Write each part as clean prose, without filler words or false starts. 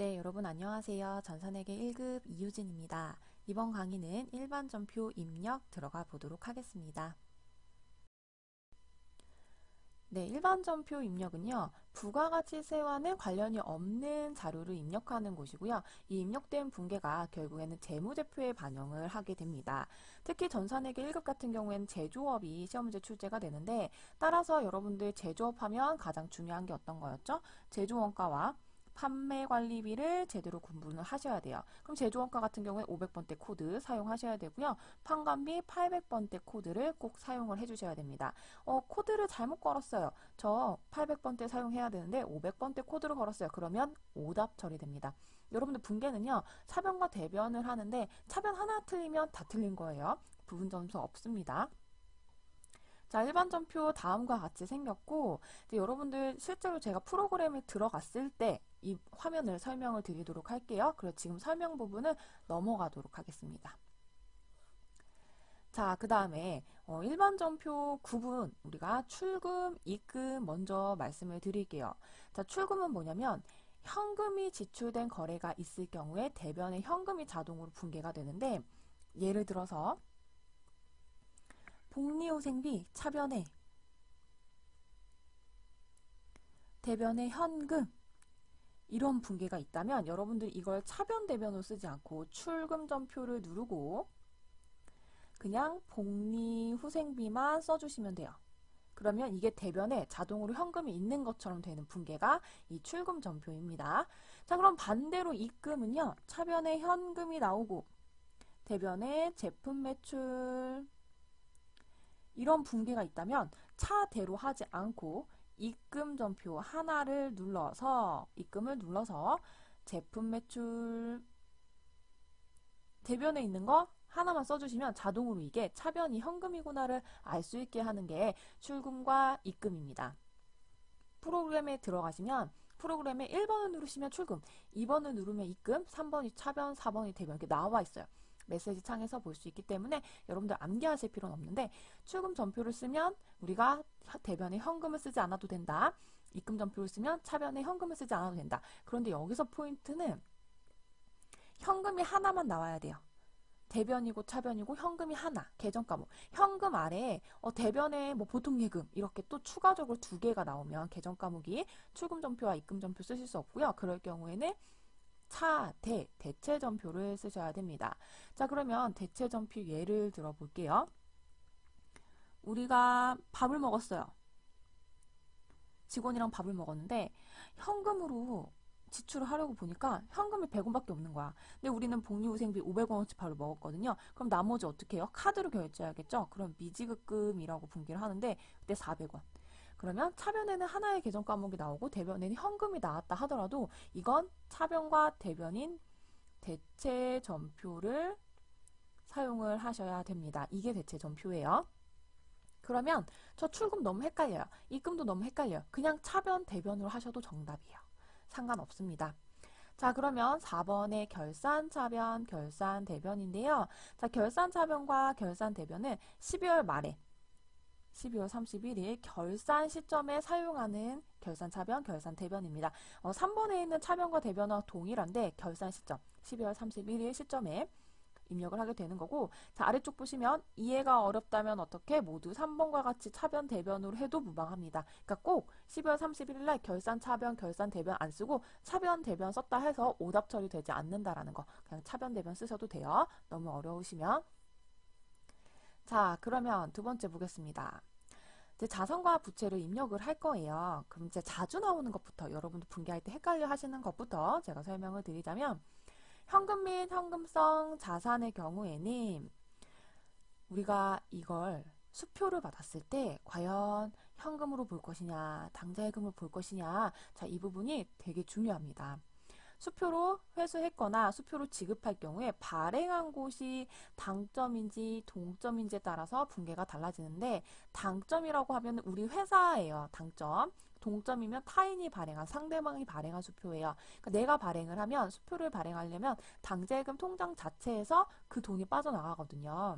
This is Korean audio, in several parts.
네, 여러분 안녕하세요. 전산회계 1급 이유진입니다. 이번 강의는 일반 전표 입력 들어가 보도록 하겠습니다. 네, 일반 전표 입력은요, 부가가치세와는 관련이 없는 자료를 입력하는 곳이고요. 이 입력된 분계가 결국에는 재무제표에 반영을 하게 됩니다. 특히 전산회계 1급 같은 경우에는 제조업이 시험 문제 출제가 되는데, 따라서 여러분들 제조업 하면 가장 중요한 게 어떤 거였죠? 제조원가와 판매관리비를 제대로 구분을 하셔야 돼요. 그럼 제조원가 같은 경우에 500번대 코드 사용하셔야 되고요. 판관비 800번대 코드를 꼭 사용을 해주셔야 됩니다. 코드를 잘못 걸었어요. 저 800번대 사용해야 되는데 500번대 코드를 걸었어요. 그러면 오답 처리됩니다. 여러분들 분계는요. 차변과 대변을 하는데 차변 하나 틀리면 다 틀린 거예요. 부분 점수 없습니다. 자, 일반 전표 다음과 같이 생겼고, 이제 여러분들 실제로 제가 프로그램에 들어갔을 때 이 화면을 설명을 드리도록 할게요. 그래서 지금 설명 부분은 넘어가도록 하겠습니다. 자, 그 다음에 일반 전표 구분 우리가 출금, 입금 먼저 말씀을 드릴게요. 자, 출금은 뭐냐면 현금이 지출된 거래가 있을 경우에 대변에 현금이 자동으로 분계가 되는데 예를 들어서 복리후생비 차변에 대변에 현금 이런 분계가 있다면 여러분들이 이걸 차변 대변으로 쓰지 않고 출금 전표를 누르고 그냥 복리후생비만 써주시면 돼요. 그러면 이게 대변에 자동으로 현금이 있는 것처럼 되는 분계가 이 출금 전표입니다. 자, 그럼 반대로 입금은요. 차변에 현금이 나오고 대변에 제품 매출 이런 분계가 있다면 차대로 하지 않고 입금 전표 하나를 눌러서 입금을 눌러서 제품 매출 대변에 있는 거 하나만 써주시면 자동으로 이게 차변이 현금이구나를 알 수 있게 하는 게 출금과 입금입니다. 프로그램에 들어가시면 프로그램에 1번을 누르시면 출금, 2번을 누르면 입금, 3번이 차변, 4번이 대변 이렇게 나와 있어요. 메시지 창에서 볼 수 있기 때문에 여러분들 암기하실 필요는 없는데 출금 전표를 쓰면 우리가 대변에 현금을 쓰지 않아도 된다. 입금 전표를 쓰면 차변에 현금을 쓰지 않아도 된다. 그런데 여기서 포인트는 현금이 하나만 나와야 돼요. 대변이고 차변이고 현금이 하나, 계정 과목. 현금 아래에 대변에 뭐 보통예금 이렇게 또 추가적으로 두 개가 나오면 계정 과목이 출금 전표와 입금 전표 쓰실 수 없고요. 그럴 경우에는 대체 전표를 쓰셔야 됩니다. 자, 그러면 대체 전표 예를 들어볼게요. 우리가 밥을 먹었어요. 직원이랑 밥을 먹었는데 현금으로 지출을 하려고 보니까 현금이 100원밖에 없는 거야. 근데 우리는 복리후생비 500원어치 밥을 먹었거든요. 그럼 나머지 어떻게 해요? 카드로 결제해야겠죠? 그럼 미지급금이라고 분기를 하는데 그때 400원. 그러면 차변에는 하나의 계정 과목이 나오고 대변에는 현금이 나왔다 하더라도 이건 차변과 대변인 대체 전표를 사용을 하셔야 됩니다. 이게 대체 전표예요. 그러면 저 출금 너무 헷갈려요. 입금도 너무 헷갈려요. 그냥 차변, 대변으로 하셔도 정답이에요. 상관없습니다. 자, 그러면 4번의 결산 차변, 결산 대변인데요. 자, 결산 차변과 결산 대변은 12월 말에 12월 31일 결산 시점에 사용하는 결산 차변, 결산 대변입니다. 3번에 있는 차변과 대변과 동일한데 결산 시점 12월 31일 시점에 입력을 하게 되는 거고 자 아래쪽 보시면 이해가 어렵다면 어떻게 모두 3번과 같이 차변 대변으로 해도 무방합니다. 그러니까 꼭 12월 31일 날 결산 차변 결산 대변 안 쓰고 차변 대변 썼다 해서 오답 처리되지 않는다라는 거 그냥 차변 대변 쓰셔도 돼요. 너무 어려우시면 자 그러면 두 번째 보겠습니다. 이제 자산과 부채를 입력을 할 거예요. 그럼 이제 자주 나오는 것부터 여러분들 분기할 때 헷갈려 하시는 것부터 제가 설명을 드리자면 현금 및 현금성 자산의 경우에는 우리가 이걸 수표를 받았을 때 과연 현금으로 볼 것이냐, 당좌예금으로 볼 것이냐, 자, 이 부분이 되게 중요합니다. 수표로 회수했거나 수표로 지급할 경우에 발행한 곳이 당점인지 동점인지에 따라서 분계가 달라지는데 당점이라고 하면 우리 회사예요. 당점. 동점이면 타인이 발행한 상대방이 발행한 수표예요. 그러니까 내가 발행을 하면 수표를 발행하려면 당좌예금 통장 자체에서 그 돈이 빠져나가거든요.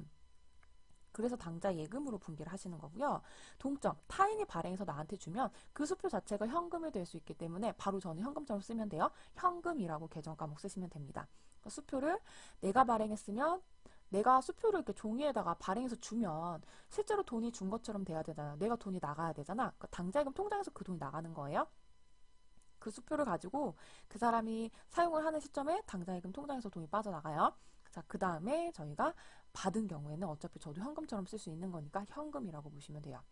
그래서 당좌 예금으로 분기를 하시는 거고요. 동점, 타인이 발행해서 나한테 주면 그 수표 자체가 현금이 될 수 있기 때문에 바로 저는 현금처럼 쓰면 돼요. 현금이라고 계정 과목 쓰시면 됩니다. 그러니까 수표를 내가 발행했으면 내가 수표를 이렇게 종이에다가 발행해서 주면 실제로 돈이 준 것처럼 돼야 되잖아. 내가 돈이 나가야 되잖아. 그러니까 당좌예금 통장에서 그 돈이 나가는 거예요. 그 수표를 가지고 그 사람이 사용을 하는 시점에 당좌예금 통장에서 돈이 빠져나가요. 자, 그 다음에 저희가 받은 경우에는 어차피 저도 현금처럼 쓸 수 있는 거니까 현금이라고 보시면 돼요.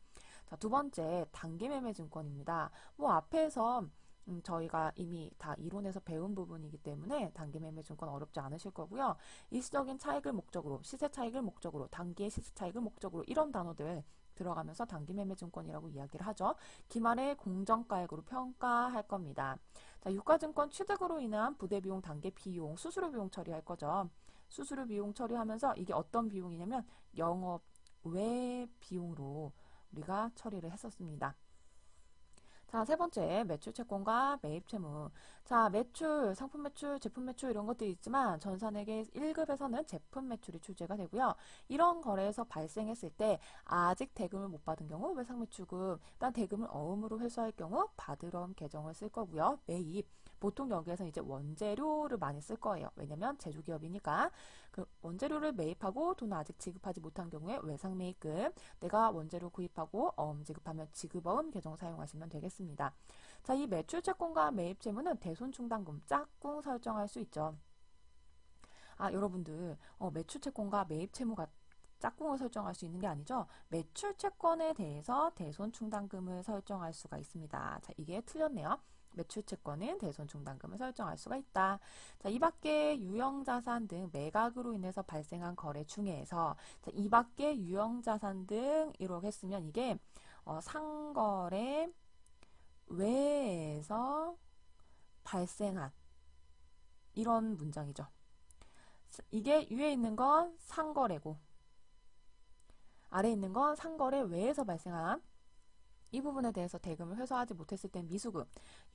자, 두 번째, 단기매매증권입니다. 뭐 앞에서 저희가 이미 다 이론에서 배운 부분이기 때문에 단기매매증권 어렵지 않으실 거고요. 일시적인 차익을 목적으로, 시세 차익을 목적으로, 단기의 시세 차익을 목적으로 이런 단어들 들어가면서 단기매매증권이라고 이야기를 하죠. 기말에 공정가액으로 평가할 겁니다. 자, 유가증권 취득으로 인한 부대비용, 단계 비용, 수수료 비용 처리할 거죠. 수수료 비용 처리하면서 이게 어떤 비용이냐면 영업 외 비용으로 우리가 처리를 했었습니다. 자, 세 번째, 매출 채권과 매입 채무. 자, 매출, 상품 매출, 제품 매출 이런 것들이 있지만 전산회계 1급에서는 제품 매출이 출제가 되고요. 이런 거래에서 발생했을 때 아직 대금을 못 받은 경우 외상매출금, 일단 대금을 어음으로 회수할 경우 받으럼 계정을 쓸 거고요. 매입, 보통 여기에서 이제 원재료를 많이 쓸 거예요. 왜냐면 제조기업이니까 그 원재료를 매입하고 돈을 아직 지급하지 못한 경우에 외상매입금, 내가 원재료 구입하고 어음 지급하면 지급어음 계정 사용하시면 되겠습니다. 자, 이 매출 채권과 매입 채무는 대손 충당금 짝꿍 설정할 수 있죠. 아, 여러분들 매출 채권과 매입 채무가 짝꿍을 설정할 수 있는 게 아니죠. 매출 채권에 대해서 대손 충당금을 설정할 수가 있습니다. 자, 이게 틀렸네요. 매출 채권은 대손 충당금을 설정할 수가 있다. 자, 이 밖에 유형자산 등 매각으로 인해서 발생한 거래 중에서 자, 이 밖에 유형자산 등 이렇게 했으면 이게 상거래 외에서 발생한 이런 문장이죠. 이게 위에 있는 건 상거래고 아래에 있는 건 상거래 외에서 발생한 이 부분에 대해서 대금을 회수하지 못했을 땐 미수금,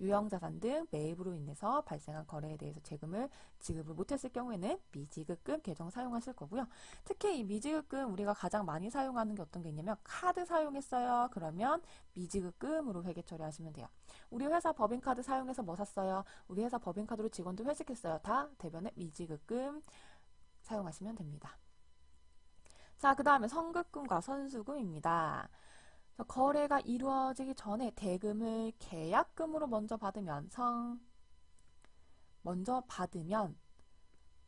유형자산 등 매입으로 인해서 발생한 거래에 대해서 재금을 지급을 못했을 경우에는 미지급금 계정 사용하실 거고요. 특히 이 미지급금 우리가 가장 많이 사용하는 게 어떤 게 있냐면 카드 사용했어요. 그러면 미지급금으로 회계 처리하시면 돼요. 우리 회사 법인카드 사용해서 뭐 샀어요? 우리 회사 법인카드로 직원들 회식했어요. 다 대변에 미지급금 사용하시면 됩니다. 자, 그 다음에 선급금과 선수금입니다. 거래가 이루어지기 전에 대금을 계약금으로 먼저 받으면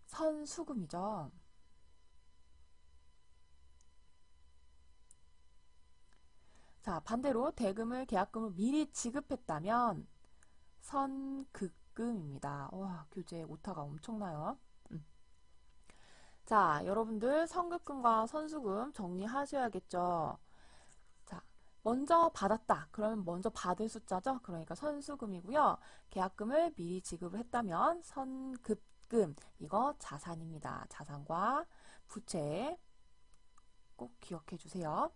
선수금이죠. 자, 반대로 대금을 계약금으로 미리 지급했다면 선급금입니다. 와, 교재 오타가 엄청나요. 자, 여러분들 선급금과 선수금 정리하셔야겠죠. 자, 먼저 받았다. 그러면 먼저 받을 숫자죠. 그러니까 선수금이고요. 계약금을 미리 지급을 했다면 선급금. 이거 자산입니다. 자산과 부채 꼭 기억해 주세요.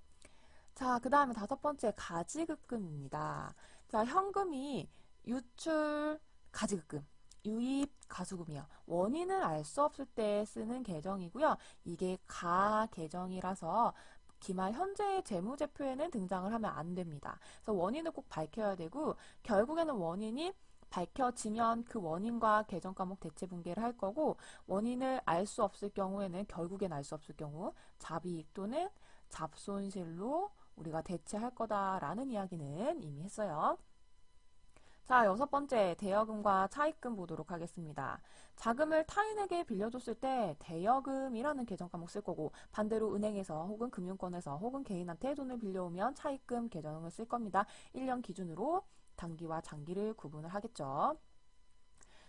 자, 그 다음에 다섯 번째 가지급금입니다. 자, 현금이 유출 가지급금. 유입 가수금이요. 원인을 알 수 없을 때 쓰는 계정이고요. 이게 가계정이라서 기말 현재의 재무제표에는 등장을 하면 안 됩니다. 그래서 원인을 꼭 밝혀야 되고 결국에는 원인이 밝혀지면 그 원인과 계정 과목 대체 분계를 할 거고 원인을 알 수 없을 경우에는 결국엔 알 수 없을 경우 잡이익 또는 잡손실로 우리가 대체할 거다라는 이야기는 이미 했어요. 자, 여섯 번째 대여금과 차입금 보도록 하겠습니다. 자금을 타인에게 빌려줬을 때 대여금이라는 계정 과목 쓸 거고 반대로 은행에서 혹은 금융권에서 혹은 개인한테 돈을 빌려오면 차입금 계정을 쓸 겁니다. 1년 기준으로 단기와 장기를 구분을 하겠죠.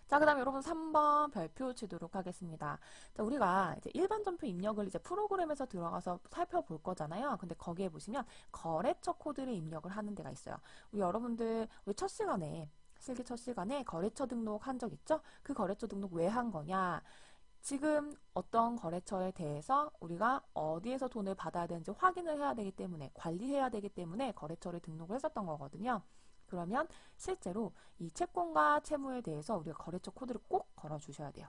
자, 그 다음에 여러분 3번 별표 치도록 하겠습니다. 자, 우리가 이제 일반 전표 입력을 이제 프로그램에서 들어가서 살펴볼 거잖아요. 근데 거기에 보시면 거래처 코드를 입력을 하는 데가 있어요. 우리 여러분들 우리 첫 시간에 실기 첫 시간에 거래처 등록 한 적 있죠? 그 거래처 등록 왜 한 거냐? 지금 어떤 거래처에 대해서 우리가 어디에서 돈을 받아야 되는지 확인을 해야 되기 때문에 관리해야 되기 때문에 거래처를 등록을 했었던 거거든요. 그러면 실제로 이 채권과 채무에 대해서 우리가 거래처 코드를 꼭 걸어 주셔야 돼요.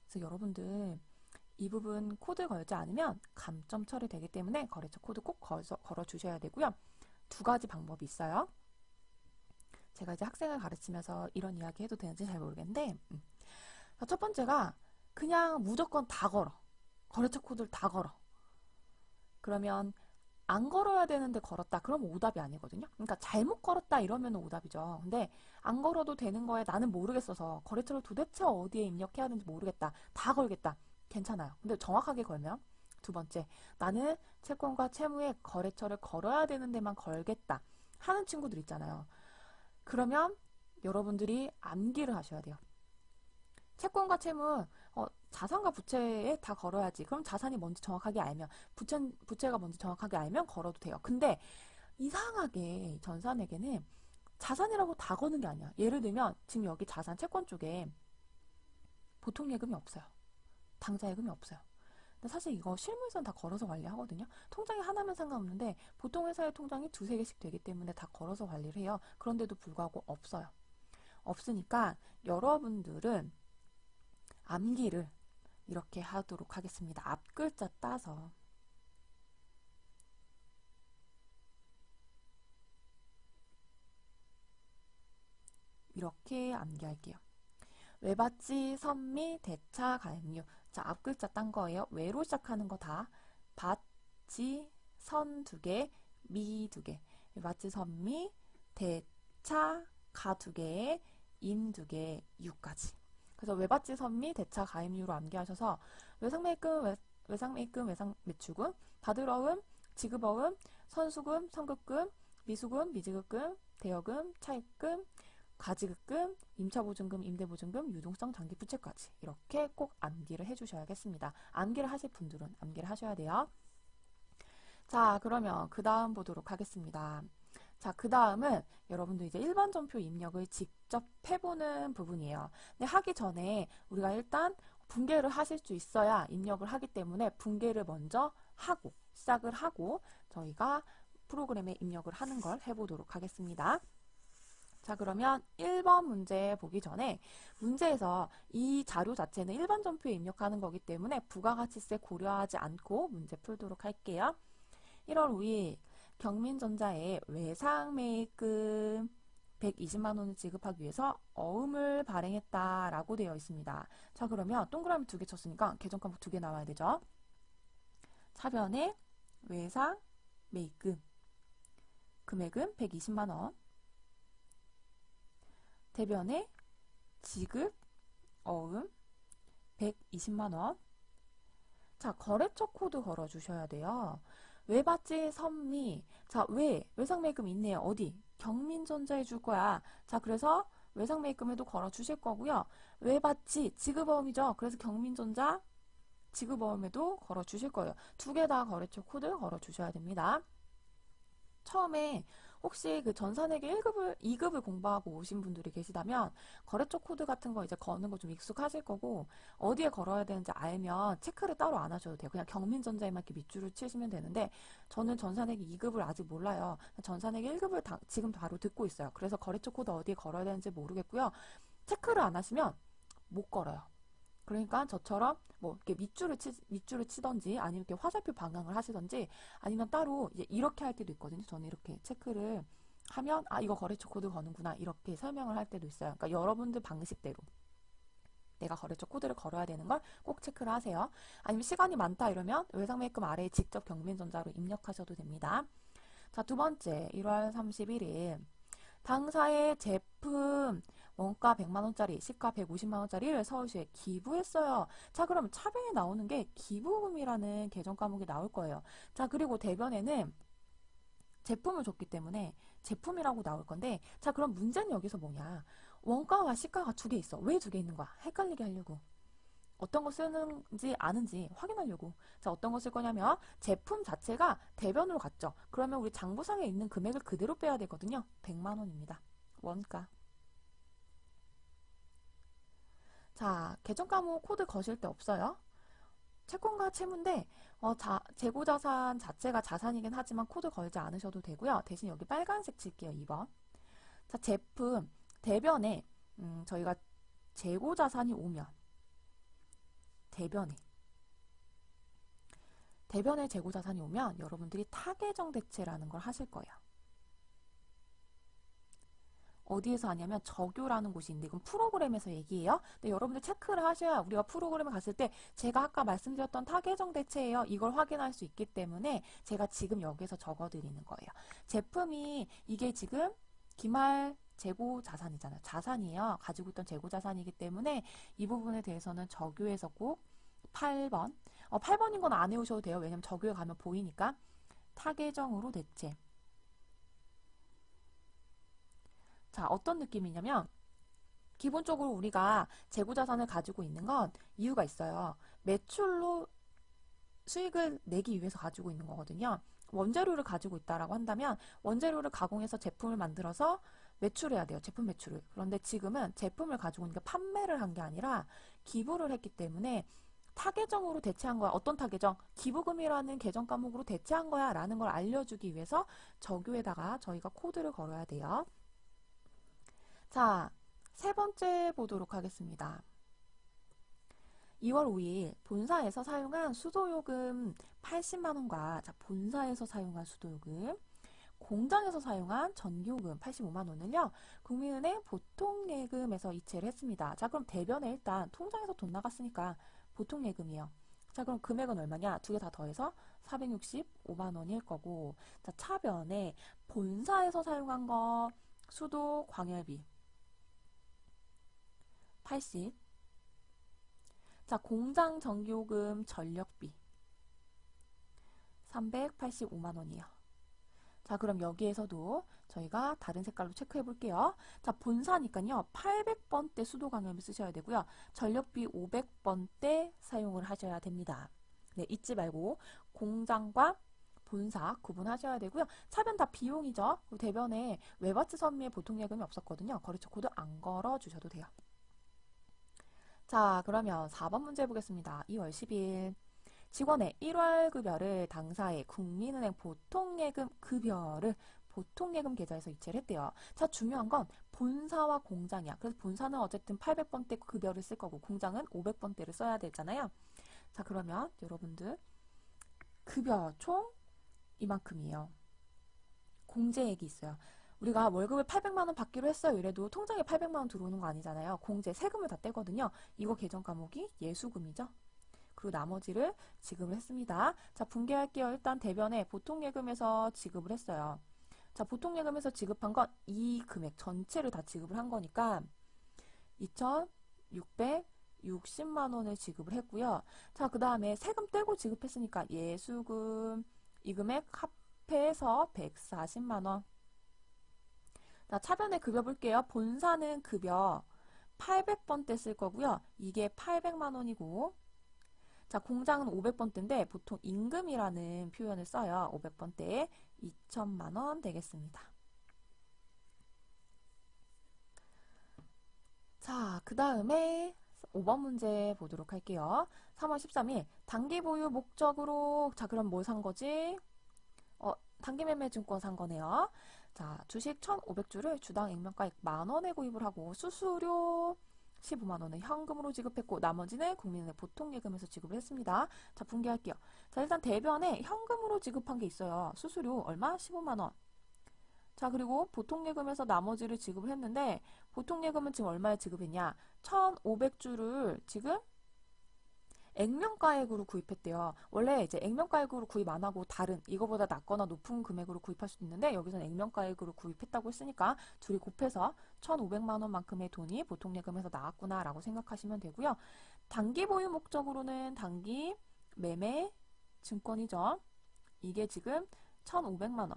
그래서 여러분들 이 부분 코드 걸지 않으면 감점 처리되기 때문에 거래처 코드 꼭 걸어 주셔야 되고요. 두 가지 방법이 있어요. 제가 이제 학생을 가르치면서 이런 이야기 해도 되는지 잘 모르겠는데, 첫 번째가 그냥 무조건 다 걸어. 거래처 코드를 다 걸어. 그러면 안 걸어야 되는데 걸었다. 그러면 오답이 아니거든요. 그러니까 잘못 걸었다 이러면 오답이죠. 근데 안 걸어도 되는 거에 나는 모르겠어서 거래처를 도대체 어디에 입력해야 하는지 모르겠다. 다 걸겠다. 괜찮아요. 근데 정확하게 걸면 두 번째, 나는 채권과 채무에 거래처를 걸어야 되는 데만 걸겠다 하는 친구들 있잖아요. 그러면 여러분들이 암기를 하셔야 돼요. 채권과 채무, 자산과 부채에 다 걸어야지. 그럼 자산이 뭔지 정확하게 알면, 부채가 뭔지 정확하게 알면 걸어도 돼요. 근데 이상하게 전산에게는 자산이라고 다 거는 게 아니야. 예를 들면 지금 여기 자산 채권 쪽에 보통 예금이 없어요. 당좌 예금이 없어요. 근데 사실 이거 실무에서는 다 걸어서 관리하거든요. 통장이 하나면 상관없는데 보통 회사의 통장이 두세 개씩 되기 때문에 다 걸어서 관리를 해요. 그런데도 불구하고 없어요. 없으니까 여러분들은 암기를 이렇게 하도록 하겠습니다. 앞 글자 따서. 이렇게 암기할게요. 외받지, 선미, 대차, 가입류. 자, 앞 글자 딴 거예요. 외로 시작하는 거 다. 받지, 선 두 개, 미 두 개. 외받지, 선미, 대차, 가 두 개, 임 두 개, 유까지. 그래서 외받지, 선미, 대차, 가입류로 암기하셔서 외상매입금, 외상매입금, 외상매출금, 받으러금, 지급어음, 선수금, 선급금, 미수금, 미지급금, 대여금, 차입금, 가지급금, 임차보증금, 임대보증금, 유동성 장기부채까지 이렇게 꼭 암기를 해주셔야겠습니다. 암기를 하실 분들은 암기를 하셔야 돼요. 자, 그러면 그 다음 보도록 하겠습니다. 자, 그 다음은 여러분들 이제 일반 전표 입력을 직접 해보는 부분이에요. 근데 하기 전에 우리가 일단 분계를 하실 수 있어야 입력을 하기 때문에 분계를 먼저 하고 시작을 하고 저희가 프로그램에 입력을 하는 걸 해보도록 하겠습니다. 자, 그러면 1번 문제 보기 전에 문제에서 이 자료 자체는 일반 전표에 입력하는 거기 때문에 부가가치세 고려하지 않고 문제 풀도록 할게요. 1월 5일 경민전자에 외상매입금 120만 원을 지급하기 위해서 어음을 발행했다라고 되어 있습니다. 자, 그러면 동그라미 2개 쳤으니까 계정 과목 2개 나와야 되죠. 차변에 외상매입금 금액은 120만 원, 대변에 지급 어음 120만 원. 자, 거래처 코드 걸어 주셔야 돼요. 외받지 선미. 자, 외상매입금 있네요. 어디? 경민전자에 줄 거야. 자, 그래서 외상매입금에도 걸어 주실 거고요. 외받지 지급어음이죠. 그래서 경민전자 지급어음에도 걸어 주실 거예요. 두 개 다 거래처 코드 걸어 주셔야 됩니다. 처음에 혹시 그 전산회계 1급을, 2급을 공부하고 오신 분들이 계시다면 거래처 코드 같은 거 이제 거는 거 좀 익숙하실 거고 어디에 걸어야 되는지 알면 체크를 따로 안 하셔도 돼요. 그냥 경민전자에만 이렇게 밑줄을 치시면 되는데 저는 전산회계 2급을 아직 몰라요. 전산회계 1급을 지금 바로 듣고 있어요. 그래서 거래처 코드 어디에 걸어야 되는지 모르겠고요. 체크를 안 하시면 못 걸어요. 그러니까 저처럼 뭐 이렇게 밑줄을 치던지 아니면 이렇게 화살표 방향을 하시던지 아니면 따로 이렇게 할 때도 있거든요. 저는 이렇게 체크를 하면 아 이거 거래처 코드 거는구나 이렇게 설명을 할 때도 있어요. 그러니까 여러분들 방식대로 내가 거래처 코드를 걸어야 되는 걸 꼭 체크를 하세요. 아니면 시간이 많다 이러면 외상매입금 아래에 직접 경민전자로 입력하셔도 됩니다. 자, 두 번째 1월 31일 당사의 제품 원가 100만원짜리, 시가 150만원짜리를 서울시에 기부했어요. 자, 그럼 차변에 나오는 게 기부금이라는 계정 과목이 나올 거예요. 자, 그리고 대변에는 제품을 줬기 때문에 제품이라고 나올 건데, 자, 그럼 문제는 여기서 뭐냐? 원가와 시가가 두 개 있어. 왜 두 개 있는 거야? 헷갈리게 하려고. 어떤 거 쓰는지 아는지 확인하려고. 자, 어떤 거 쓸 거냐면 제품 자체가 대변으로 갔죠. 그러면 우리 장부상에 있는 금액을 그대로 빼야 되거든요. 100만 원입니다. 원가. 자, 계정 과목 코드 거실 때 없어요. 채권과 채무인데 재고자산 자체가 자산이긴 하지만 코드 걸지 않으셔도 되고요. 대신 여기 빨간색 칠게요. 2번. 자, 제품 대변에 저희가 재고자산이 오면 대변에 대변에 재고자산이 오면 여러분들이 타계정 대체라는 걸 하실 거예요. 어디에서 하냐면 적요라는 곳이 있는데 이건 프로그램에서 얘기해요. 근데 여러분들 체크를 하셔야 우리가 프로그램에 갔을 때 제가 아까 말씀드렸던 타계정 대체예요. 이걸 확인할 수 있기 때문에 제가 지금 여기서 적어드리는 거예요. 제품이 이게 지금 기말 재고 자산이잖아요. 자산이에요. 가지고 있던 재고 자산이기 때문에 이 부분에 대해서는 적요에서 꼭 8번 8번인 건 안 외우셔도 돼요. 왜냐면 적요에 가면 보이니까 타계정으로 대체. 자, 어떤 느낌이냐면 기본적으로 우리가 재고자산을 가지고 있는 건 이유가 있어요. 매출로 수익을 내기 위해서 가지고 있는 거거든요. 원재료를 가지고 있다라고 한다면 원재료를 가공해서 제품을 만들어서 매출해야 돼요. 제품 매출을. 그런데 지금은 제품을 가지고 있는 게 판매를 한 게 아니라 기부를 했기 때문에 타계정으로 대체한 거야. 어떤 타계정? 기부금이라는 계정 과목으로 대체한 거야 라는 걸 알려주기 위해서 적요에다가 저희가 코드를 걸어야 돼요. 자, 세 번째 보도록 하겠습니다. 2월 5일 본사에서 사용한 수도요금 80만원과 자, 본사에서 사용한 수도요금, 공장에서 사용한 전기요금 85만원을요. 국민은행 보통예금에서 이체를 했습니다. 자, 그럼 대변에 일단 통장에서 돈 나갔으니까 보통예금이에요. 자, 그럼 금액은 얼마냐? 두 개 다 더해서 465만원일 거고, 자, 차변에 본사에서 사용한 거 수도 광열비 80. 자, 공장 전기요금 전력비 385만원이에요. 자, 그럼 여기에서도 저희가 다른 색깔로 체크해 볼게요. 자, 본사니까요. 800번대 수도 강염을 쓰셔야 되고요. 전력비 500번대 사용을 하셔야 됩니다. 네, 잊지 말고 공장과 본사 구분하셔야 되고요. 차변 다 비용이죠. 그리고 대변에 외바츠 선미에 보통예금이 없었거든요. 거래처 코드 안 걸어 주셔도 돼요. 자, 그러면 4번 문제 보겠습니다. 2월 10일 직원의 1월 급여를 당사의 국민은행 보통예금 급여를 보통예금 계좌에서 이체를 했대요. 자, 중요한 건 본사와 공장이야. 그래서 본사는 어쨌든 800번대 급여를 쓸 거고 공장은 500번대를 써야 되잖아요. 자, 그러면 여러분들 급여 총 이만큼이에요. 공제액이 있어요. 우리가 월급을 800만원 받기로 했어요. 이래도 통장에 800만원 들어오는 거 아니잖아요. 공제, 세금을 다 떼거든요. 이거 계정 과목이 예수금이죠. 그리고 나머지를 지급을 했습니다. 자, 분개할게요. 일단 대변에 보통예금에서 지급을 했어요. 자, 보통예금에서 지급한 건 이 금액 전체를 다 지급을 한 거니까 2,660만 원을 지급을 했고요. 자, 그 다음에 세금 떼고 지급했으니까 예수금 이 금액 합해서 140만 원. 자, 차변에 급여 볼게요. 본사는 급여 800번대 쓸 거고요. 이게 800만 원이고 자, 공장은 500번대인데 보통 임금이라는 표현을 써요. 500번대에 2천만 원 되겠습니다. 자, 그 다음에 5번 문제 보도록 할게요. 3월 13일 단기 보유 목적으로 자, 그럼 뭘 산 거지? 단기매매증권 산 거네요. 자, 주식 1,500주를 주당 액면가액 만원에 구입을 하고 수수료 15만원을 현금으로 지급했고 나머지는 국민은행 보통예금에서 지급을 했습니다. 자, 분개할게요. 자, 일단 대변에 현금으로 지급한 게 있어요. 수수료 얼마? 15만원. 자, 그리고 보통예금에서 나머지를 지급을 했는데 보통예금은 지금 얼마에 지급했냐? 1,500주를 지금 액면가액으로 구입했대요. 원래 이제 액면가액으로 구입 안 하고 다른 이거보다 낮거나 높은 금액으로 구입할 수도 있는데 여기서는 액면가액으로 구입했다고 했으니까 둘이 곱해서 1,500만 원만큼의 돈이 보통예금에서 나왔구나 라고 생각하시면 되고요. 단기 보유 목적으로는 단기 매매 증권이죠. 이게 지금 1,500만 원.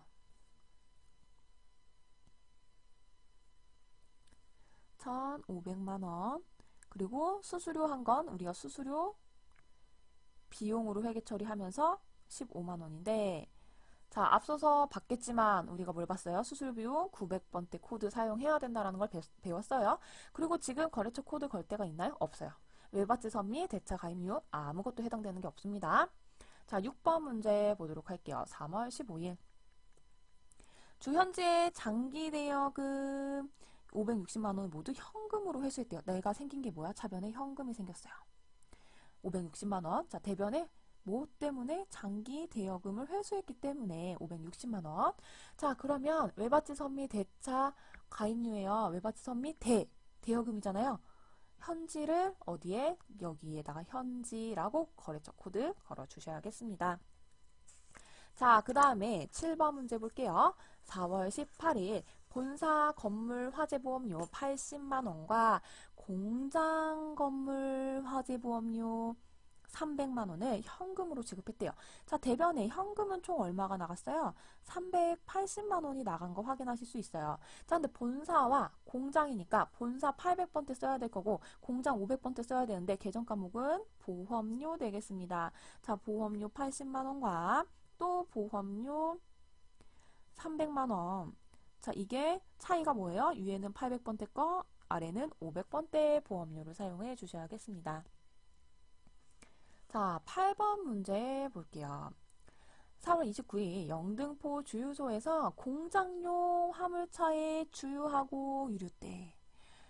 1,500만 원. 그리고 수수료 한 건 우리가 수수료 비용으로 회계 처리하면서 15만 원인데 자, 앞서서 봤겠지만 우리가 뭘 봤어요? 수수료 비용 900번대 코드 사용해야 된다는 걸 배웠어요. 그리고 지금 거래처 코드 걸 때가 있나요? 없어요. 외바츠 선미, 대차 가입료 아무것도 해당되는 게 없습니다. 자, 6번 문제 보도록 할게요. 3월 15일 주현지의 장기 대여금 560만 원을 모두 현금으로 회수했대요. 내가 생긴 게 뭐야? 차변에 현금이 생겼어요. 560만 원. 자, 대변에 뭐 때문에? 장기 대여금을 회수했기 때문에 560만 원. 자, 그러면 외바지 선미 대차 가입료예요. 외바지 선미 대여금이잖아요. 현지를 어디에? 여기에다가 현지라고 거래처 코드 걸어 주셔야겠습니다. 자, 그 다음에 7번 문제 볼게요. 4월 18일 본사 건물 화재보험료 80만 원과 공장 건물 화재보험료 300만 원을 현금으로 지급했대요. 자, 대변에 현금은 총 얼마가 나갔어요? 380만 원이 나간 거 확인하실 수 있어요. 자, 근데 본사와 공장이니까 본사 800번대 써야 될 거고 공장 500번대 써야 되는데 계정 과목은 보험료 되겠습니다. 자, 보험료 80만 원과 또 보험료 300만 원. 자, 이게 차이가 뭐예요? 위에는 800번대 거, 아래는 500번대 보험료를 사용해 주셔야겠습니다. 자, 8번 문제 볼게요. 4월 29일 영등포 주유소에서 공장용 화물차에 주유하고 유류대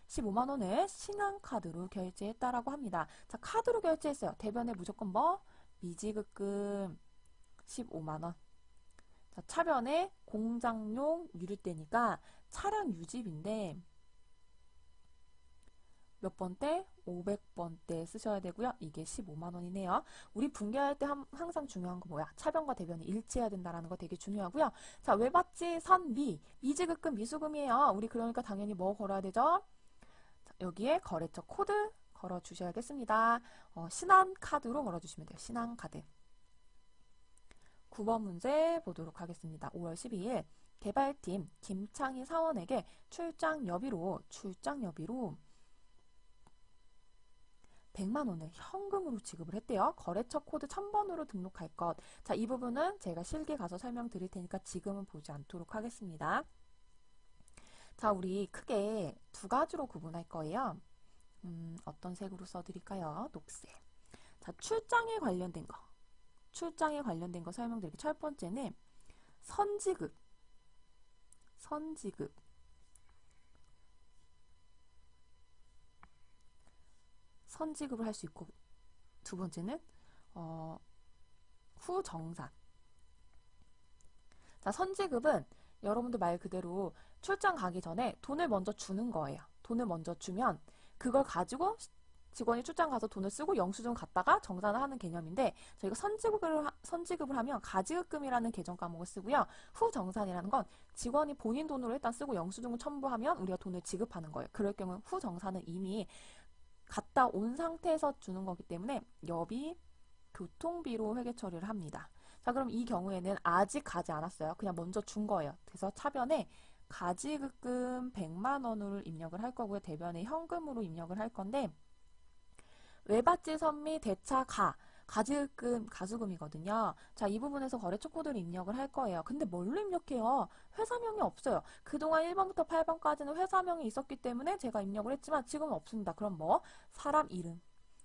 15만 원을 신한카드로 결제했다라고 합니다. 자, 카드로 결제했어요. 대변에 무조건 뭐? 미지급금 15만 원. 자, 차변에 공장용 유류대니까 차량 유지비인데 몇 번대? 500번대 쓰셔야 되고요. 이게 15만 원이네요. 우리 분개할 때 항상 중요한 거 뭐야? 차변과 대변이 일치해야 된다는 거 되게 중요하고요. 자, 외바지 선미, 미지급금 미수금이에요. 우리 그러니까 당연히 뭐 걸어야 되죠? 자, 여기에 거래처 코드 걸어 주셔야겠습니다. 신한카드로 걸어 주시면 돼요. 신한카드. 9번 문제 보도록 하겠습니다. 5월 12일 개발팀 김창희 사원에게 출장 여비로 100만 원을 현금으로 지급을 했대요. 거래처 코드 1000번으로 등록할 것. 자, 이 부분은 제가 실기 가서 설명드릴 테니까 지금은 보지 않도록 하겠습니다. 자, 우리 크게 두 가지로 구분할 거예요. 어떤 색으로 써드릴까요? 녹색. 자, 출장에 관련된 거. 출장에 관련된 거 설명드릴게요. 첫 번째는 선지급. 선지급을 할 수 있고, 두 번째는 후정산. 자, 선지급은 여러분들 말 그대로 출장 가기 전에 돈을 먼저 주는 거예요. 돈을 먼저 주면 그걸 가지고 직원이 출장 가서 돈을 쓰고 영수증 갖다가 정산을 하는 개념인데, 저희가 선지급을 하면 가지급금이라는 계정 과목을 쓰고요. 후정산이라는 건 직원이 본인 돈으로 일단 쓰고 영수증을 첨부하면 우리가 돈을 지급하는 거예요. 그럴 경우 후정산은 이미 갔다 온 상태에서 주는 거기 때문에 여비, 교통비로 회계 처리를 합니다. 자, 그럼 이 경우에는 아직 가지 않았어요. 그냥 먼저 준 거예요. 그래서 차변에 가지급금 100만 원을 입력을 할 거고요. 대변에 현금으로 입력을 할 건데, 외바지 선미 대차 가지급금 가수금이거든요. 자, 이 부분에서 거래처 코드를 입력을 할 거예요. 근데 뭘로 입력해요? 회사명이 없어요. 그동안 1번부터 8번까지는 회사명이 있었기 때문에 제가 입력을 했지만 지금은 없습니다. 그럼 뭐? 사람 이름.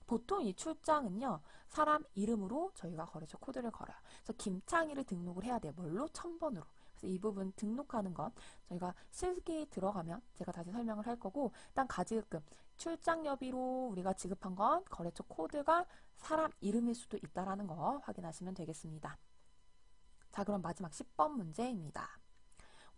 보통 이 출장은요, 사람 이름으로 저희가 거래처 코드를 걸어요. 그래서 김창희를 등록을 해야 돼요. 뭘로? 1000번으로. 그래서 이 부분 등록하는 건 저희가 실기 들어가면 제가 다시 설명을 할 거고, 일단 가지급금. 출장 여비로 우리가 지급한 건 거래처 코드가 사람 이름일 수도 있다는 거 확인하시면 되겠습니다. 자, 그럼 마지막 10번 문제입니다.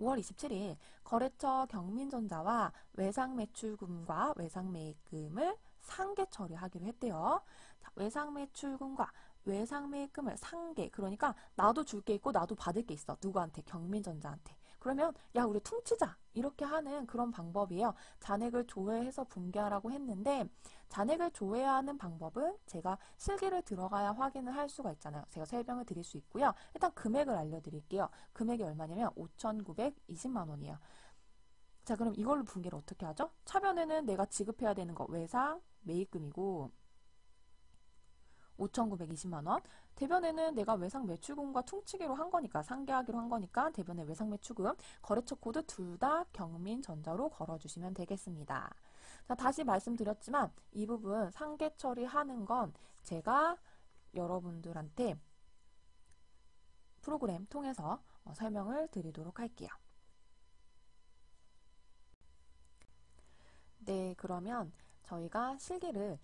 5월 27일 거래처 경민전자와 외상매출금과 외상매입금을 상계 처리하기로 했대요. 자, 외상매출금과 외상매입금을 상계, 그러니까 나도 줄 게 있고 나도 받을 게 있어. 누구한테? 경민전자한테. 그러면 야, 우리 퉁치자, 이렇게 하는 그런 방법이에요. 잔액을 조회해서 분개하라고 했는데, 잔액을 조회하는 방법은 제가 실기를 들어가야 확인을 할 수가 있잖아요. 제가 설명을 드릴 수 있고요. 일단 금액을 알려드릴게요. 금액이 얼마냐면 5,920만 원이에요. 자, 그럼 이걸로 분개를 어떻게 하죠? 차변에는 내가 지급해야 되는 거 외상 매입금이고 5,920만 원. 대변에는 내가 외상 매출금과 퉁치기로 한 거니까, 상계하기로 한 거니까 대변에 외상 매출금, 거래처 코드 둘 다 경민전자로 걸어주시면 되겠습니다. 자, 다시 말씀드렸지만 이 부분 상계 처리하는 건 제가 여러분들한테 프로그램 통해서 설명을 드리도록 할게요. 네, 그러면 저희가 실기를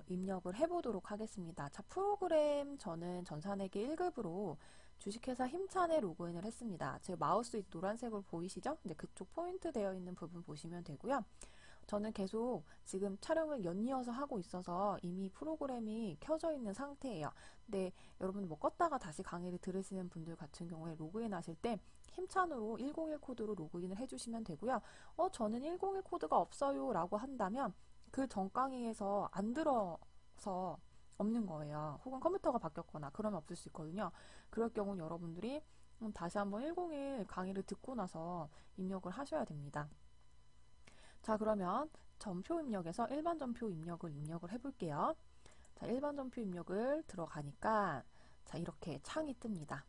입력을 해보도록 하겠습니다. 자, 프로그램 저는 전산회계 1급으로 주식회사 힘찬에 로그인을 했습니다. 제 마우스 노란색으로 보이시죠? 근데 그쪽 포인트 되어 있는 부분 보시면 되고요. 저는 계속 지금 촬영을 연이어서 하고 있어서 이미 프로그램이 켜져 있는 상태예요. 근데 여러분 뭐 껐다가 다시 강의를 들으시는 분들 같은 경우에 로그인 하실 때 힘찬으로 101 코드로 로그인을 해주시면 되고요. 저는 101 코드가 없어요 라고 한다면 그 전 강의에서 안 들어서 없는 거예요. 혹은 컴퓨터가 바뀌었거나 그러면 없을 수 있거든요. 그럴 경우는 여러분들이 다시 한번 101 강의를 듣고 나서 입력을 하셔야 됩니다. 자, 그러면 전표 입력에서 일반 전표 입력을 해볼게요. 자, 일반 전표 입력을 들어가니까 자, 이렇게 창이 뜹니다.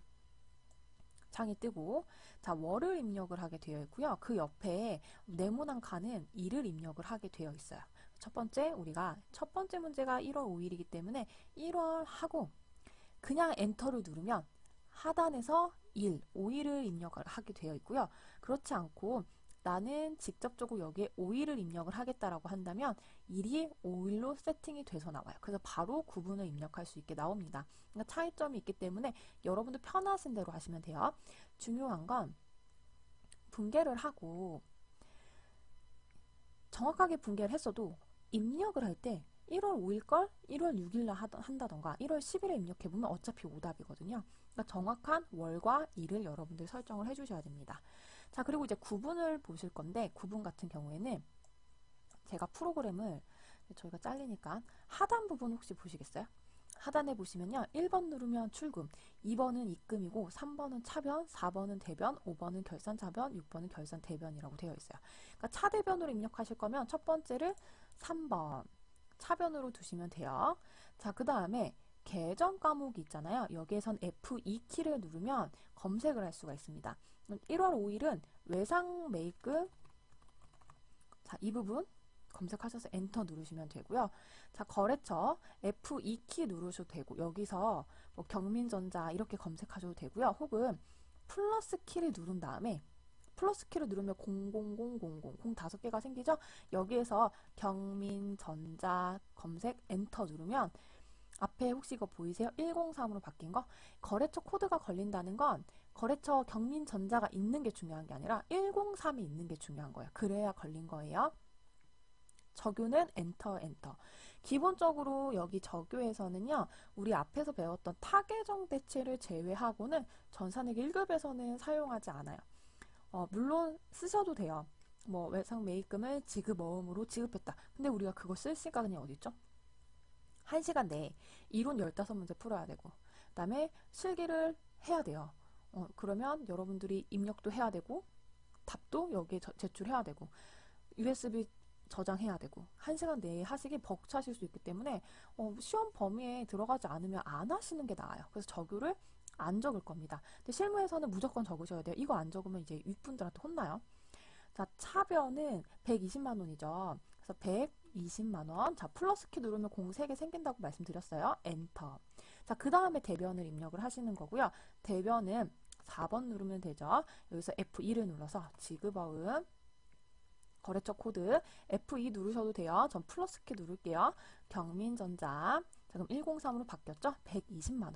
창이 뜨고 자, 월을 입력을 하게 되어 있고요. 그 옆에 네모난 칸은 일을 입력을 하게 되어 있어요. 첫 번째 문제가 1월 5일이기 때문에 1월 하고 그냥 엔터를 누르면 하단에서 5일을 입력을 하게 되어 있고요. 그렇지 않고 나는 직접적으로 여기에 5일을 입력을 하겠다라고 한다면 1이 5일로 세팅이 돼서 나와요. 그래서 바로 구분을 입력할 수 있게 나옵니다. 그러니까 차이점이 있기 때문에 여러분들 편하신 대로 하시면 돼요. 중요한 건 분계를 하고 정확하게 분계를 했어도 입력을 할 때 1월 5일 걸 1월 6일날 한다던가 1월 10일에 입력해보면 어차피 오답이거든요. 그러니까 정확한 월과 일을 여러분들 설정을 해주셔야 됩니다. 자, 그리고 이제 구분을 보실 건데 구분 같은 경우에는 제가 프로그램을 저희가 잘리니까 하단 부분 혹시 보시겠어요? 하단에 보시면요. 1번 누르면 출금, 2번은 입금이고 3번은 차변, 4번은 대변, 5번은 결산 차변, 6번은 결산 대변이라고 되어 있어요. 그러니까 차대변으로 입력하실 거면 첫 번째를 3번 차변으로 두시면 돼요. 자, 그 다음에 계정 과목이 있잖아요. 여기에선 F2키를 누르면 검색을 할 수가 있습니다. 1월 5일은 외상 매입금, 자, 이 부분 검색하셔서 엔터 누르시면 되고요. 자, 거래처 F2키 누르셔도 되고 여기서 뭐 경민전자 이렇게 검색하셔도 되고요. 혹은 플러스 키를 누른 다음에 플러스 키를 누르면 00000 5개가 생기죠? 여기에서 경민전자 검색 엔터 누르면 앞에 혹시 이거 보이세요? 103으로 바뀐 거? 거래처 코드가 걸린다는 건 거래처 경민전자가 있는 게 중요한 게 아니라 103이 있는 게 중요한 거예요. 그래야 걸린 거예요. 적요는 엔터. 기본적으로 여기 적요에서는요. 우리 앞에서 배웠던 타계정 대체를 제외하고는 전산회계 1급에서는 사용하지 않아요. 물론 쓰셔도 돼요. 뭐 외상 매입금을 지급어음으로 지급했다. 근데 우리가 그거 쓸 시간이 어디 있죠? 1시간 내에 이론 15문제 풀어야 되고 그 다음에 실기를 해야 돼요. 그러면 여러분들이 입력도 해야 되고 답도 여기에 제출해야 되고 USB 저장해야 되고 1시간 내에 하시기 벅차실 수 있기 때문에 시험 범위에 들어가지 않으면 안 하시는 게 나아요. 그래서 적요를 안 적을 겁니다. 근데 실무에서는 무조건 적으셔야 돼요. 이거 안 적으면 이제 윗분들한테 혼나요. 자, 차변은 120만 원이죠. 그래서 120만 원. 자, 플러스 키 누르면 공 3개 생긴다고 말씀드렸어요. 엔터. 자, 그 다음에 대변을 입력을 하시는 거고요. 대변은 4번 누르면 되죠. 여기서 F2를 눌러서 지급어음 거래처 코드 F2 누르셔도 돼요. 전 플러스 키 누를게요. 경민전자. 자, 그럼 103으로 바뀌었죠? 120만 원.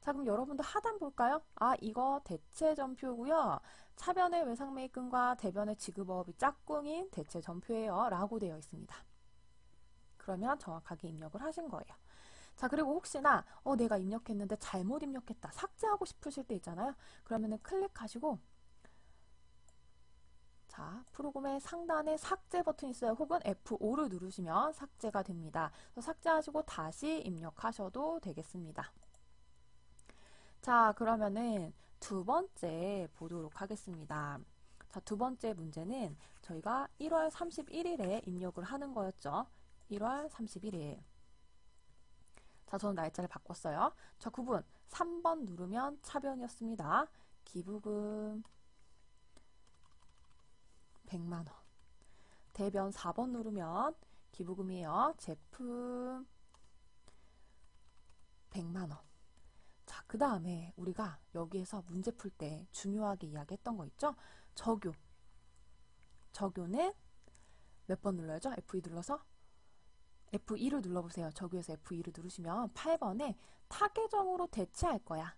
자, 그럼 여러분도 하단 볼까요? 아, 이거 대체 전표고요. 차변의 외상 매입금과 대변의 지급어업이 짝꿍인 대체 전표예요. 라고 되어 있습니다. 그러면 정확하게 입력을 하신 거예요. 자, 그리고 혹시나 내가 입력했는데 잘못 입력했다. 삭제하고 싶으실 때 있잖아요. 그러면은 클릭하시고 자, 프로그램의 상단에 삭제 버튼이 있어요. 혹은 F5를 누르시면 삭제가 됩니다. 그래서 삭제하시고 다시 입력하셔도 되겠습니다. 자, 그러면은 두 번째 보도록 하겠습니다. 자, 두 번째 문제는 저희가 1월 31일에 입력을 하는 거였죠. 1월 31일. 자, 저는 날짜를 바꿨어요. 자, 구분 3번 누르면 차변이었습니다. 기부금 100만 원. 대변 4번 누르면 기부금이에요. 제품 100만 원. 자, 그 다음에 우리가 여기에서 문제 풀 때 중요하게 이야기했던 거 있죠? 적요. 적요는 몇 번 눌러야죠? F2 눌러서 F2를 눌러보세요. 저기에서 F2를 누르시면 8번에 타계정으로 대체할 거야.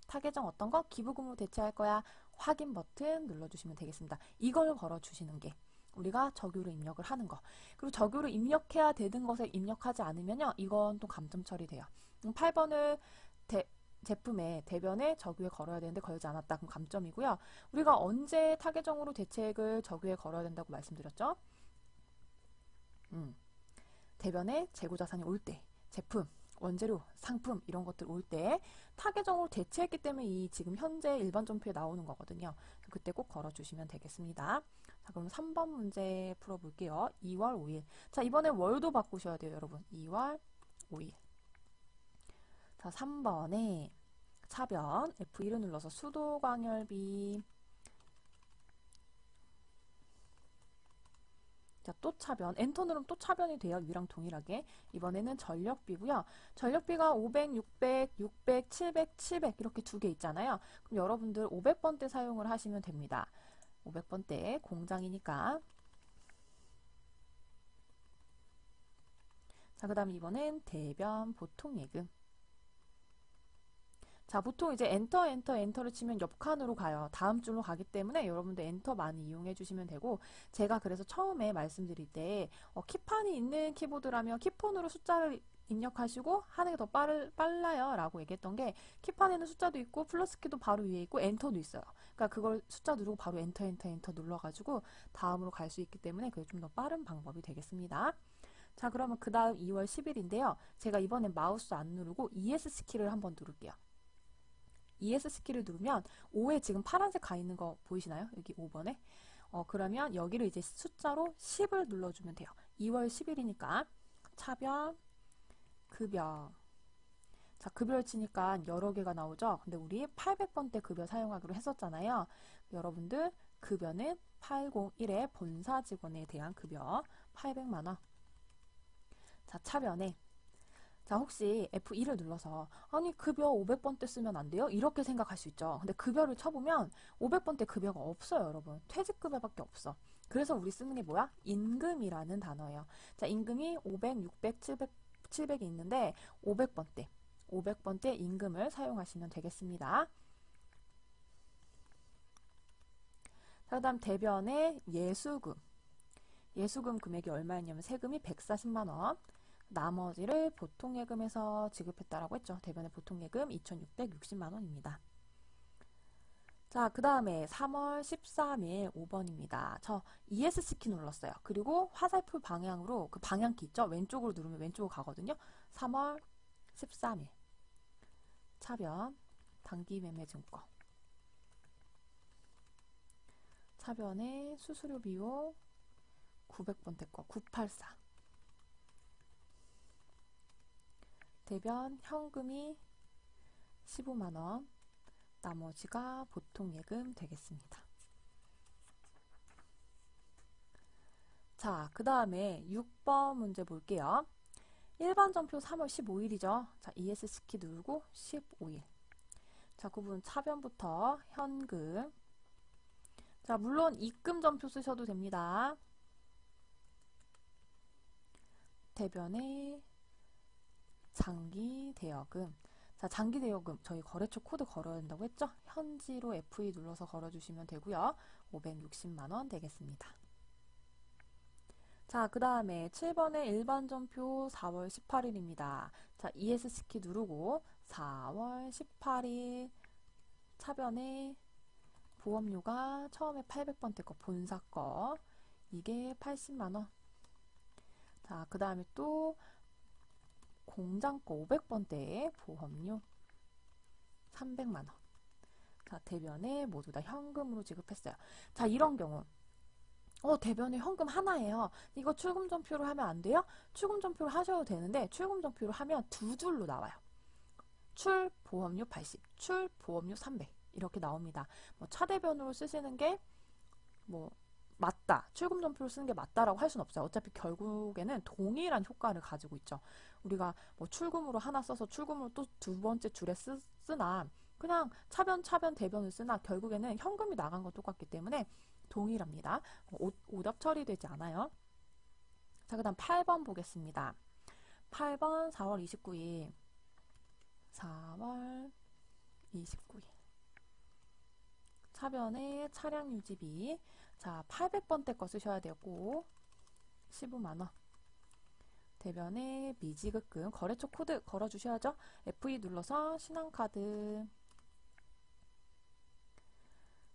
타계정 어떤 거? 기부금으로 대체할 거야. 확인 버튼 눌러주시면 되겠습니다. 이걸 걸어주시는 게 우리가 적유를 입력을 하는 거. 그리고 적유를 입력해야 되는 것을 입력하지 않으면요. 이건 또 감점 처리돼요. 8번을 제품의 대변에 적유에 걸어야 되는데 걸지 않았다. 그럼 감점이고요. 우리가 언제 타계정으로 대책을 적유에 걸어야 된다고 말씀드렸죠? 대변에 재고자산이 올 때, 제품, 원재료, 상품 이런 것들 올 때 타계정으로 대체했기 때문에 이 지금 현재 일반 점표에 나오는 거거든요. 그때 꼭 걸어주시면 되겠습니다. 자, 그럼 3번 문제 풀어볼게요. 2월 5일. 자, 이번에 월도 바꾸셔야 돼요, 여러분. 2월 5일. 자, 3번에 차변 F1을 눌러서 수도 광열비. 자, 또 차변. 엔터 누르면 또 차변이 돼요. 위랑 동일하게. 이번에는 전력비고요. 전력비가 500, 600, 600, 700, 700 이렇게 두 개 있잖아요. 그럼 여러분들 500번대 사용을 하시면 됩니다. 500번대 공장이니까. 자, 그 다음 이번엔 대변 보통예금. 자, 보통 이제 엔터를 치면 옆 칸으로 가요. 다음 줄로 가기 때문에 여러분들 엔터 많이 이용해 주시면 되고, 제가 그래서 처음에 말씀드릴 때 키판이 있는 키보드라면 키폰으로 숫자를 입력하시고 하는 게 더 빨라요 라고 얘기했던 게, 키판에는 숫자도 있고 플러스키도 바로 위에 있고 엔터도 있어요. 그러니까 그걸 숫자 누르고 바로 엔터 눌러가지고 다음으로 갈 수 있기 때문에 그게 좀 더 빠른 방법이 되겠습니다. 자, 그러면 그 다음 2월 10일인데요. 제가 이번엔 마우스 안 누르고 ES 키를 한번 누를게요. ES 키를 누르면 5에 지금 파란색 가 있는 거 보이시나요? 여기 5번에. 그러면 여기를 이제 숫자로 10을 눌러주면 돼요. 2월 10일이니까 차변, 급여. 자, 급여를 치니까 여러 개가 나오죠? 근데 우리 800번대 급여 사용하기로 했었잖아요. 여러분들 급여는 801의 본사 직원에 대한 급여 800만원. 자, 차변에. 자, 혹시 F2를 눌러서 아니 급여 500번대 쓰면 안 돼요? 이렇게 생각할 수 있죠. 근데 급여를 쳐보면 500번대 급여가 없어요, 여러분. 퇴직급여밖에 없어. 그래서 우리 쓰는 게 뭐야? 임금이라는 단어예요. 자, 임금이 500, 600, 700이 있는데 500번대 임금을 사용하시면 되겠습니다. 자, 그 다음 대변의 예수금. 예수금 금액이 얼마였냐면 세금이 140만원. 나머지를 보통예금에서 지급했다라고 했죠. 대변의 보통예금 2,660만원입니다. 자, 그 다음에 3월 13일 5번입니다. 저 ES 키 눌렀어요. 그리고 화살표 방향으로 그 방향키 있죠? 왼쪽으로 누르면 왼쪽으로 가거든요. 3월 13일 차변 단기매매증권. 차변의 수수료 비용 900번대 거 984. 대변 현금이 15만원, 나머지가 보통예금 되겠습니다. 자, 그 다음에 6번 문제 볼게요. 일반 전표 3월 15일이죠. 자, ES 키 누르고 15일. 자, 구분 차변부터 현금. 자, 물론 입금 전표 쓰셔도 됩니다. 대변의 장기 대여금. 자, 장기 대여금 저희 거래처 코드 걸어야 된다고 했죠? 현지로 F2 눌러서 걸어주시면 되고요. 560만원 되겠습니다. 자, 그 다음에 7번의 일반 전표 4월 18일입니다. 자, ES 키 누르고 4월 18일 차변에 보험료가 처음에 800번대 거 본사 거 이게 80만원. 자, 그 다음에 또 공장 거 500번대 보험료 300만원. 자, 대변에 모두 다 현금으로 지급했어요. 자, 이런 경우 대변에 현금 하나예요. 이거 출금 전표로 하면 안 돼요? 출금 전표로 하셔도 되는데 출금 전표로 하면 두 줄로 나와요. 출 보험료 80, 출 보험료 300 이렇게 나옵니다. 뭐 차대변으로 쓰시는 게 뭐 맞다, 출금 전표로 쓰는 게 맞다라고 할 수는 없어요. 어차피 결국에는 동일한 효과를 가지고 있죠. 우리가 뭐 출금으로 하나 써서 출금으로 또 두 번째 줄에 쓰나 그냥 차변 대변을 쓰나 결국에는 현금이 나간 건 똑같기 때문에 동일합니다. 오답 처리되지 않아요. 자, 그 다음 8번 보겠습니다. 8번 4월 29일. 4월 29일. 차변에 차량 유지비. 자, 800번대 거 쓰셔야 돼요. 꼭 15만원. 대변에 미지급금. 거래처 코드 걸어주셔야죠. F2 눌러서 신한카드.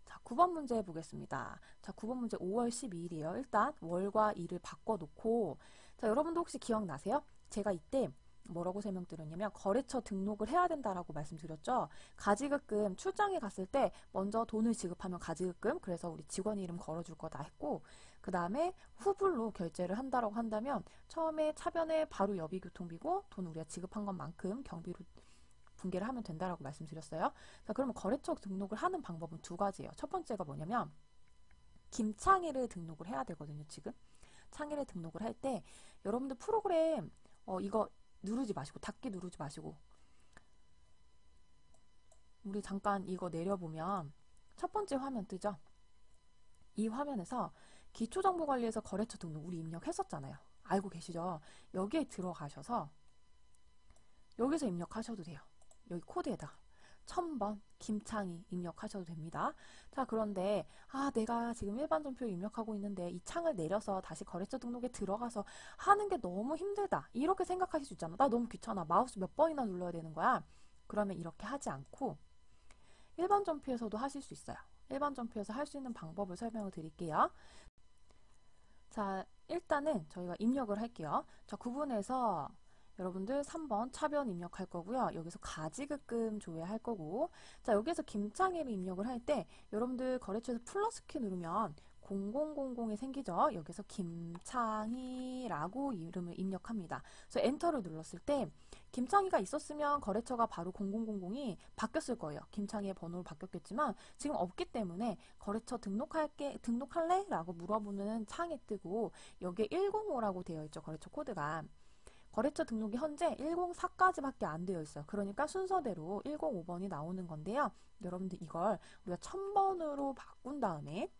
자, 9번 문제 보겠습니다. 자, 9번 문제 5월 12일이에요. 일단 월과 일을 바꿔놓고, 자, 여러분도 혹시 기억나세요? 제가 이때 뭐라고 설명드렸냐면 거래처 등록을 해야 된다라고 말씀드렸죠. 가지급금 출장에 갔을 때 먼저 돈을 지급하면 가지급금, 그래서 우리 직원 이름 걸어줄 거다 했고, 그 다음에 후불로 결제를 한다라고 한다면 처음에 차변에 바로 여비교통비고 돈 우리가 지급한 것만큼 경비로 분계를 하면 된다라고 말씀드렸어요. 자, 그러면 거래처 등록을 하는 방법은 두 가지예요. 첫 번째가 뭐냐면 김창희를 등록을 해야 되거든요. 지금 창희를 등록을 할 때 여러분들 프로그램 이거 누르지 마시고, 닫기 누르지 마시고, 우리 잠깐 이거 내려보면 첫 번째 화면 뜨죠. 이 화면에서 기초정보관리에서 거래처 등록 우리 입력했었잖아요. 알고 계시죠? 여기에 들어가셔서 여기서 입력하셔도 돼요. 여기 코드에다가 1000번 김창희 입력하셔도 됩니다. 자, 그런데 내가 지금 일반 전표 입력하고 있는데 이 창을 내려서 다시 거래처 등록에 들어가서 하는 게 너무 힘들다, 이렇게 생각하실 수 있잖아. 나 너무 귀찮아, 마우스 몇 번이나 눌러야 되는 거야. 그러면 이렇게 하지 않고 일반 전표에서도 하실 수 있어요. 일반 전표에서 할 수 있는 방법을 설명을 드릴게요. 자, 일단은 저희가 입력을 할게요. 자, 구분해서 여러분들 3번 차변 입력할 거고요. 여기서 가지급금 조회할 거고, 자, 여기에서 김창희를 입력을 할 때 여러분들 거래처에서 플러스 키 누르면 0000이 생기죠. 여기서 김창희라고 이름을 입력합니다. 그래서 엔터를 눌렀을 때 김창희가 있었으면 거래처가 바로 0000이 바뀌었을 거예요. 김창희의 번호로 바뀌었겠지만 지금 없기 때문에 거래처 등록할래? 라고 물어보는 창이 뜨고, 여기에 105라고 되어 있죠. 거래처 코드가. 거래처 등록이 현재 104까지밖에 안 되어 있어요. 그러니까 순서대로 105번이 나오는 건데요. 여러분들 이걸 우리가 1000번으로 바꾼 다음에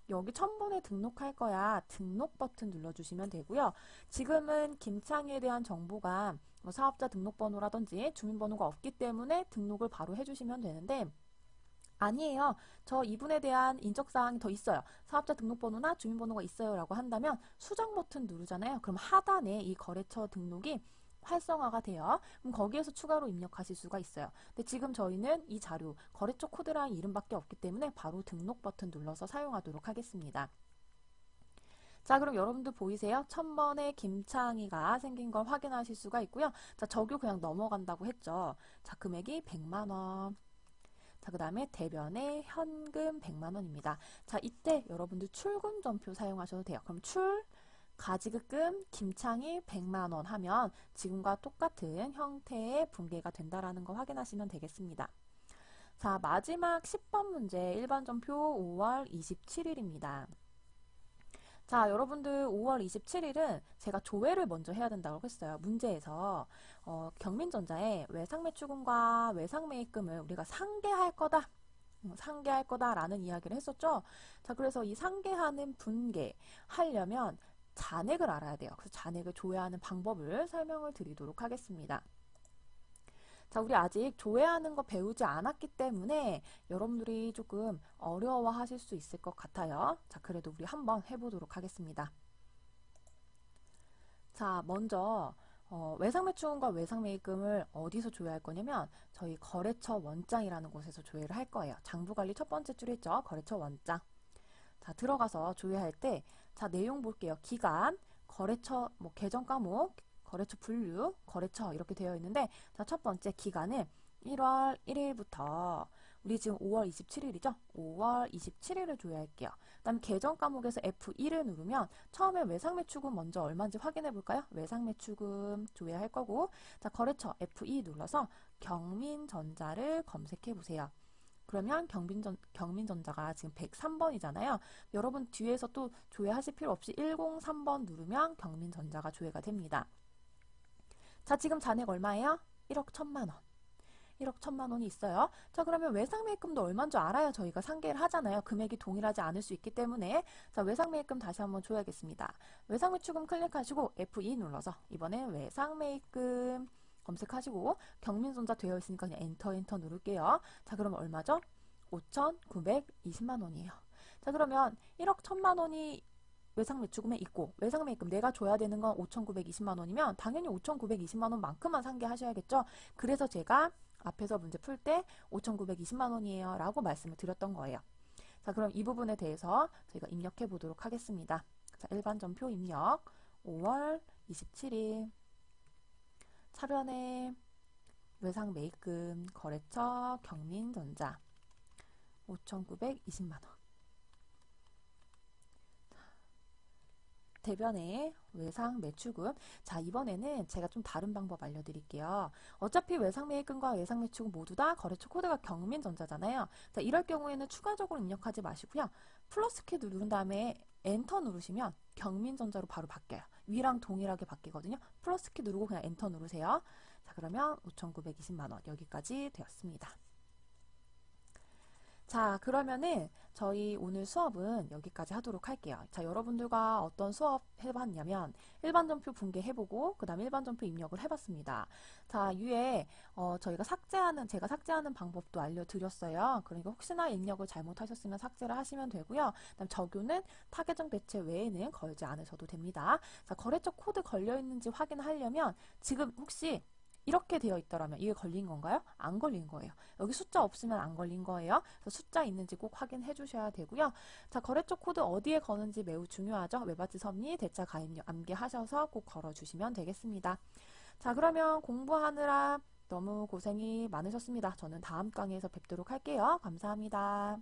여기 1000번에 등록할 거야. 등록 버튼 눌러주시면 되고요. 지금은 김창희에 대한 정보가 뭐 사업자 등록번호라든지 주민번호가 없기 때문에 등록을 바로 해주시면 되는데, 아니에요, 저 이분에 대한 인적사항이 더 있어요, 사업자 등록번호나 주민번호가 있어요 라고 한다면 수정 버튼 누르잖아요. 그럼 하단에 이 거래처 등록이 활성화가 돼요. 그럼 거기에서 추가로 입력하실 수가 있어요. 근데 지금 저희는 이 자료 거래처 코드랑 이름밖에 없기 때문에 바로 등록 버튼 눌러서 사용하도록 하겠습니다. 자, 그럼 여러분들 보이세요? 1000번에 김창희가 생긴 걸 확인하실 수가 있고요. 자, 적용 그냥 넘어간다고 했죠. 자, 금액이 100만원. 자, 그 다음에 대변에 현금 100만원입니다. 자, 이때 여러분들 출금전표 사용하셔도 돼요. 그럼 가지급금 김창희 100만원 하면 지금과 똑같은 형태의 분계가 된다라는 거 확인하시면 되겠습니다. 자, 마지막 10번 문제 일반 전표 5월 27일입니다. 자, 여러분들 5월 27일은 제가 조회를 먼저 해야 된다고 했어요. 문제에서 경민전자의 외상매출금과 외상매입금을 우리가 상계할 거다, 상계할 거다라는 이야기를 했었죠. 자, 그래서 이 상계하는 분계 하려면 잔액을 알아야 돼요. 그래서 잔액을 조회하는 방법을 설명을 드리도록 하겠습니다. 자, 우리 아직 조회하는 거 배우지 않았기 때문에 여러분들이 조금 어려워하실 수 있을 것 같아요. 자, 그래도 우리 한번 해보도록 하겠습니다. 자, 먼저 외상매출금과 외상매입금을 어디서 조회할 거냐면 저희 거래처 원장이라는 곳에서 조회를 할 거예요. 장부관리 첫 번째 줄에 있죠. 거래처 원장. 자, 들어가서 조회할 때, 자, 내용 볼게요. 기간, 거래처 계정 과목, 거래처 분류, 거래처 이렇게 되어 있는데, 자, 첫 번째 기간은 1월 1일부터 우리 지금 5월 27일이죠? 5월 27일을 조회할게요. 그 다음에 계정 과목에서 F1을 누르면 처음에 외상매출금 먼저 얼마인지 확인해 볼까요? 외상매출금 조회할 거고, 자, 거래처 F2 눌러서 경민전자를 검색해 보세요. 그러면 경민전자가 지금 103번이잖아요. 여러분 뒤에서 또 조회하실 필요 없이 103번 누르면 경민전자가 조회가 됩니다. 자, 지금 잔액 얼마예요? 1억 1000만원. 1억 1천만 원이 있어요. 자, 그러면 외상매입금도 얼마인 줄 알아야 저희가 상계를 하잖아요. 금액이 동일하지 않을 수 있기 때문에. 자, 외상매입금 다시 한번 줘야겠습니다. 외상매출금 클릭하시고 F2 눌러서 이번에 외상매입금 검색하시고 경민손자 되어 있으니까 그냥 엔터 누를게요. 자, 그러면 얼마죠? 5,920만 원이에요. 자, 그러면 1억 1천만 원이 외상매출금에 있고 외상매입금 내가 줘야 되는 건 5,920만 원이면 당연히 5,920만 원만큼만 상계하셔야겠죠. 그래서 제가 앞에서 문제 풀 때 5,920만 원이에요 라고 말씀을 드렸던 거예요. 자, 그럼 이 부분에 대해서 저희가 입력해 보도록 하겠습니다. 자, 일반 전표 입력 5월 27일 차변에 외상매입금 거래처 경민전자 5,920만 원. 대변에 외상매출금. 자, 이번에는 제가 좀 다른 방법 알려드릴게요. 어차피 외상매입금과 외상매출금 모두 다 거래처 코드가 경민전자잖아요. 자, 이럴 경우에는 추가적으로 입력하지 마시고요. 플러스 키 누른 다음에 엔터 누르시면 경민전자로 바로 바뀌어요. 위랑 동일하게 바뀌거든요. 플러스 키 누르고 그냥 엔터 누르세요. 자, 그러면 5,920만 원 여기까지 되었습니다. 자, 그러면은 저희 오늘 수업은 여기까지 하도록 할게요. 자, 여러분들과 어떤 수업 해봤냐면 일반 전표 분개해보고 그 다음에 일반 전표 입력을 해봤습니다. 자, 위에 제가 삭제하는 방법도 알려드렸어요. 그러니까 혹시나 입력을 잘못하셨으면 삭제를 하시면 되고요. 그다음 적용은 타계정 대체 외에는 걸지 않으셔도 됩니다. 자, 거래처 코드 걸려있는지 확인하려면 지금 혹시 이렇게 되어 있더라면 이게 걸린 건가요? 안 걸린 거예요. 여기 숫자 없으면 안 걸린 거예요. 그래서 숫자 있는지 꼭 확인해 주셔야 되고요. 자, 거래처 코드 어디에 거는지 매우 중요하죠. 외바지 섭리, 대차 가입료 암기하셔서 꼭 걸어주시면 되겠습니다. 자, 그러면 공부하느라 너무 고생이 많으셨습니다. 저는 다음 강의에서 뵙도록 할게요. 감사합니다.